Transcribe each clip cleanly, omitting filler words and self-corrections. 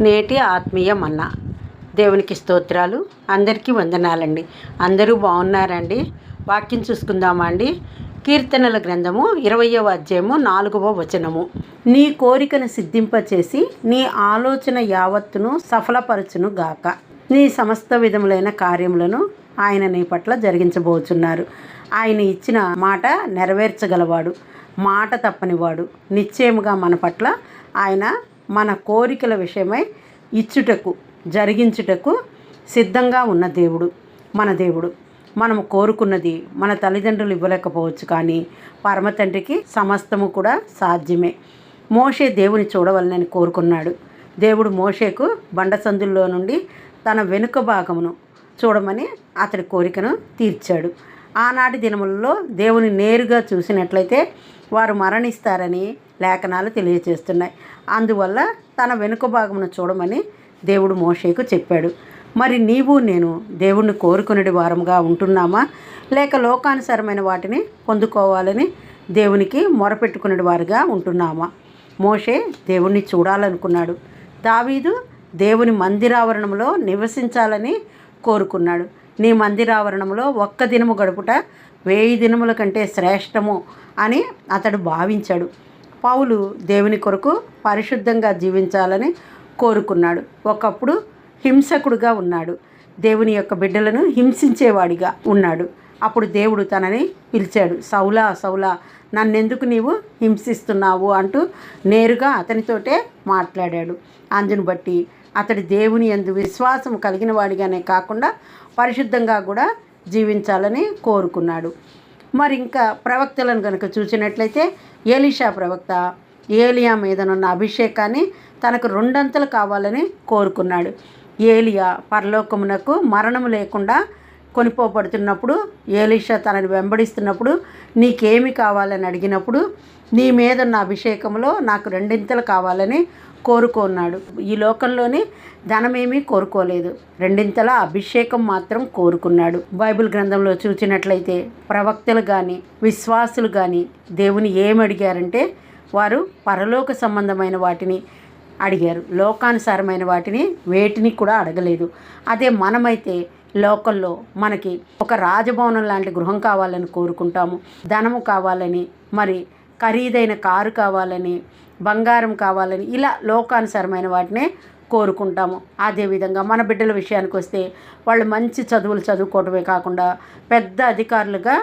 నేటి ఆత్మీయ మన్నా. దేవునికి స్తోత్రాలు. అందరికీ వందనాలండి. అందరూ బాగున్నారండి. వాక్యం చూసుకుందామా అండి. కీర్తనల గ్రంథము 20వ అధ్యాయము 4వ వచనము. నీ కోరికను సిద్ధింపచేసి నీ ఆలోచన యావత్తును సఫలపరచును గాక. నీ సమస్త విధములైన కార్యములను ఆయన నీ పట్ల జరిగించబోచున్నారు. ఆయన ఇచ్చిన మాట నెరవేర్చగలవాడు, మాట తప్పనివాడు. నిశ్చయముగా మన పట్ల ఆయన మన కోరికల విషయమై ఇచ్చుటకు జరిగించుటకు సిద్ధంగా ఉన్న దేవుడు మన దేవుడు. మనము కోరుకున్నది మన తల్లిదండ్రులు ఇవ్వలేకపోవచ్చు, కానీ పరమ తండ్రికి సమస్తము కూడా సాధ్యమే. మోషే దేవుని చూడవలనని కోరుకున్నాడు. దేవుడు మోషేకు బండసందుల్లో నుండి తన వెనుక భాగమును చూడమని అతడి కోరికను తీర్చాడు. ఆనాటి దినములలో దేవుని నేరుగా చూసినట్లయితే వారు మరణిస్తారని లేఖనాలు తెలియజేస్తున్నాయి. అందువల్ల తన వెనుక భాగమును చూడమని దేవుడు మోషేకు చెప్పాడు. మరి నీవు నేను దేవుణ్ణి కోరుకునే వారముగా ఉంటున్నామా, లేక లోకానుసారమైన వాటిని పొందుకోవాలని దేవునికి మొరపెట్టుకునే వారుగా ఉంటున్నామా? మోషే దేవుణ్ణి చూడాలనుకున్నాడు. దావీదు దేవుని మందిరావరణంలో నివసించాలని కోరుకున్నాడు. నీ మందిరావరణంలో ఒక్క దినము గడుపుట 1000 దినముల కంటే శ్రేష్టము అని అతడు భావించాడు. పౌలు దేవుని కొరకు పరిశుద్ధంగా జీవించాలని కోరుకున్నాడు. ఒకప్పుడు హింసకుడుగా ఉన్నాడు. దేవుని యొక్క బిడ్డలను హింసించేవాడిగా ఉన్నాడు. అప్పుడు దేవుడు తనని పిలిచాడు. సౌలా సౌలా, నన్నెందుకు నీవు హింసిస్తున్నావు అంటూ నేరుగా అతనితోటే మాట్లాడాడు. అందును బట్టి అతడి దేవుని యందు విశ్వాసం కలిగిన వాడిగానే కాకుండా పరిశుద్ధంగా కూడా జీవించాలని కోరుకున్నాడు. మరి ఇంకా ప్రవక్తలను కనుక చూసినట్లయితే ఎలీషా ప్రవక్త ఏలియా మీదనున్న అభిషేకాన్ని తనకు 2 అంతలు కావాలని కోరుకున్నాడు. ఏలియా పరలోకమునకు మరణము లేకుండా కొనిపోబడుతున్నప్పుడు, ఎలీషా తనని వెంబడిస్తున్నప్పుడు నీకేమి కావాలని అడిగినప్పుడు, నీ మీదున్న అభిషేకంలో నాకు 2 కావాలని కోరుకున్నాడు. ఈ లోకంలోని ధనమేమీ కోరుకోలేదు, 2 అభిషేకం మాత్రం కోరుకున్నాడు. బైబిల్ గ్రంథంలో చూసినట్లయితే ప్రవక్తలు కానీ విశ్వాసులు కానీ దేవుని ఏమి అడిగారంటే వారు పరలోక సంబంధమైన వాటిని అడిగారు, లోకానుసారమైన వాటిని వేటిని కూడా అడగలేదు. అదే మనమైతే లోకల్లో మనకి ఒక రాజభవనం లాంటి గృహం కావాలని కోరుకుంటాము, ధనము కావాలని, మరి ఖరీదైన కారు కావాలని, బంగారం కావాలని, ఇలా లోకానుసారమైన వాటినే కోరుకుంటాము. అదేవిధంగా మన బిడ్డల విషయానికి వస్తే వాళ్ళు మంచి చదువులు చదువుకోవటమే కాకుండా పెద్ద అధికారులుగా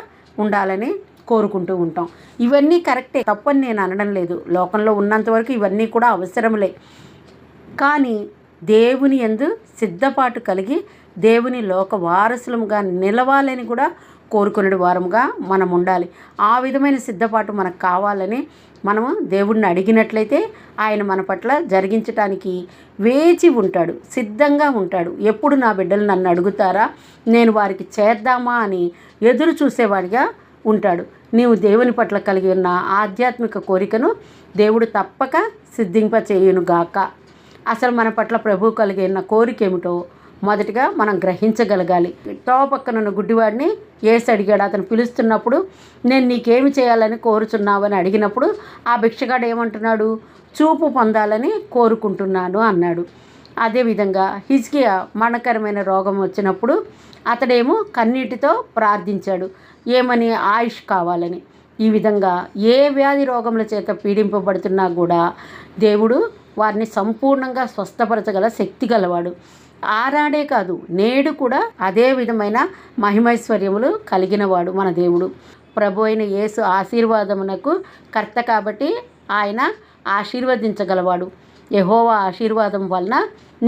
ఉండాలని కోరుకుంటూ ఉంటాం. ఇవన్నీ కరెక్టే, తప్పని నేను అనడం లేదు. లోకంలో ఉన్నంతవరకు ఇవన్నీ కూడా అవసరములే. కానీ దేవుని యందు సిద్ధపాటు కలిగి దేవుని లోక వారసులముగా నిలవాలని కూడా కోరుకునే వారముగా మనం ఉండాలి. ఆ విధమైన సిద్ధపాటు మనకు కావాలని మనము దేవుడిని అడిగినట్లయితే ఆయన మన పట్ల జరిగించటానికి వేచి ఉంటాడు, సిద్ధంగా ఉంటాడు. ఎప్పుడు నా బిడ్డలు నన్ను అడుగుతారా, నేను వారికి చేద్దామా అని ఎదురు చూసేవాడిగా ఉంటాడు. నీవు దేవుని పట్ల కలిగి ఉన్న ఆధ్యాత్మిక కోరికను దేవుడు తప్పక సిద్ధింపచేయునుగాక. అసలు మన పట్ల ప్రభువు కలిగి ఉన్న కోరిక ఏమిటో మొదటిగా మనం గ్రహించగలగాలి. పక్కనున్న గుడ్డివాడిని యేసు అడిగాడు. అతను పిలుస్తున్నప్పుడు నేను నీకేమి చేయాలని కోరుచున్నావని అడిగినప్పుడు ఆ భిక్షగాడు ఏమంటున్నాడు? చూపు పొందాలని కోరుకుంటున్నాను అన్నాడు. అదేవిధంగా హిజ్కియా మరణకరమైన రోగం వచ్చినప్పుడు అతడేమో కన్నీటితో ప్రార్థించాడు. ఏమని? ఆయుష్ కావాలని. ఈ విధంగా ఏ వ్యాధి రోగముల చేత పీడింపబడుతున్నా కూడా దేవుడు వారిని సంపూర్ణంగా స్వస్థపరచగల శక్తి గలవాడు. ఆనాడే కాదు, నేడు కూడా అదే విధమైన మహిమైశ్వర్యములు కలిగినవాడు మన దేవుడు. ప్రభు అయిన యేసు ఆశీర్వాదమునకు కర్త కాబట్టి ఆయన ఆశీర్వదించగలవాడు. యెహోవా ఆశీర్వాదం వలన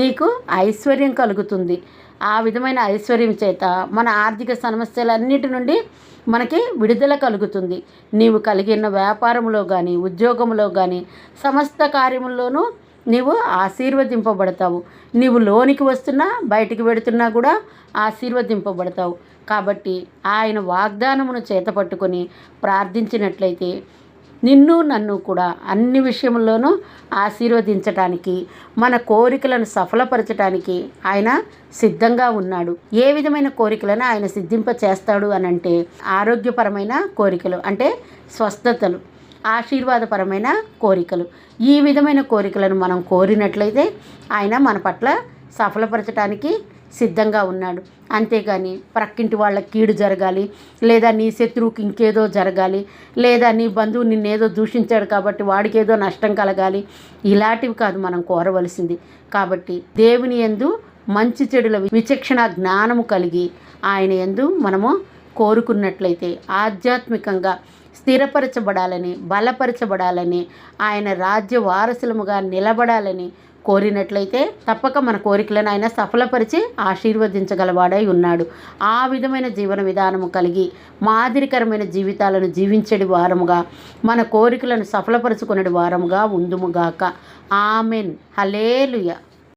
నీకు ఐశ్వర్యం కలుగుతుంది. ఆ విధమైన ఐశ్వర్యం చేత మన ఆర్థిక సమస్యలన్నిటి నుండి మనకి విడుదల కలుగుతుంది. నీవు కలిగిన వ్యాపారంలో కానీ ఉద్యోగంలో కానీ సమస్త కార్యముల్లోనూ నీవు ఆశీర్వదింపబడతావు. నీవు లోనికి వస్తున్నా బయటికి వెడుతున్నా కూడా ఆశీర్వదింపబడతావు. కాబట్టి ఆయన వాగ్దానమును చేతపట్టుకొని ప్రార్థించినట్లయితే నిన్ను నన్ను కూడా అన్ని విషయంలోనూ ఆశీర్వదించటానికి, మన కోరికలను సఫలపరచడానికి ఆయన సిద్ధంగా ఉన్నాడు. ఏ విధమైన కోరికలను ఆయన సిద్ధింప చేస్తాడు అని అంటే ఆరోగ్యపరమైన కోరికలు, అంటే స్వస్థతలు. ఆశీర్వాదపరమైన కోరికలు. ఈ విధమైన కోరికలను మనం కోరినట్లయితే ఆయన మన పట్ల సఫలపరచడానికి సిద్ధంగా ఉన్నాడు. అంతేగాని ప్రక్కింటి వాళ్ళ కీడు జరగాలి, లేదా నీ శత్రువుకి ఇంకేదో జరగాలి, లేదా నీ బంధువు నిన్నేదో దూషించాడు కాబట్టి వాడికి ఏదో నష్టం కలగాలి, ఇలాంటివి కాదు మనం కోరవలసింది. కాబట్టి దేవుని యందు మంచి చెడుల విచక్షణ జ్ఞానము కలిగి ఆయన యందు మనము కోరుకున్నట్లయితే ఆధ్యాత్మికంగా స్థిరపరచబడాలని, బలపరచబడాలని, ఆయన రాజ్య వారసులముగా నిలబడాలని కోరినట్లయితే తప్పక మన కోరికలను ఆయన సఫలపరిచి ఆశీర్వదించగలవాడై ఉన్నాడు. ఆ విధమైన జీవన విధానము కలిగి మాదిరికరమైన జీవితాలను జీవించడి వారముగా, మన కోరికలను సఫలపరుచుకునే వారముగా ఉందుముగాక. ఆమెన్. హల్లెలూయా.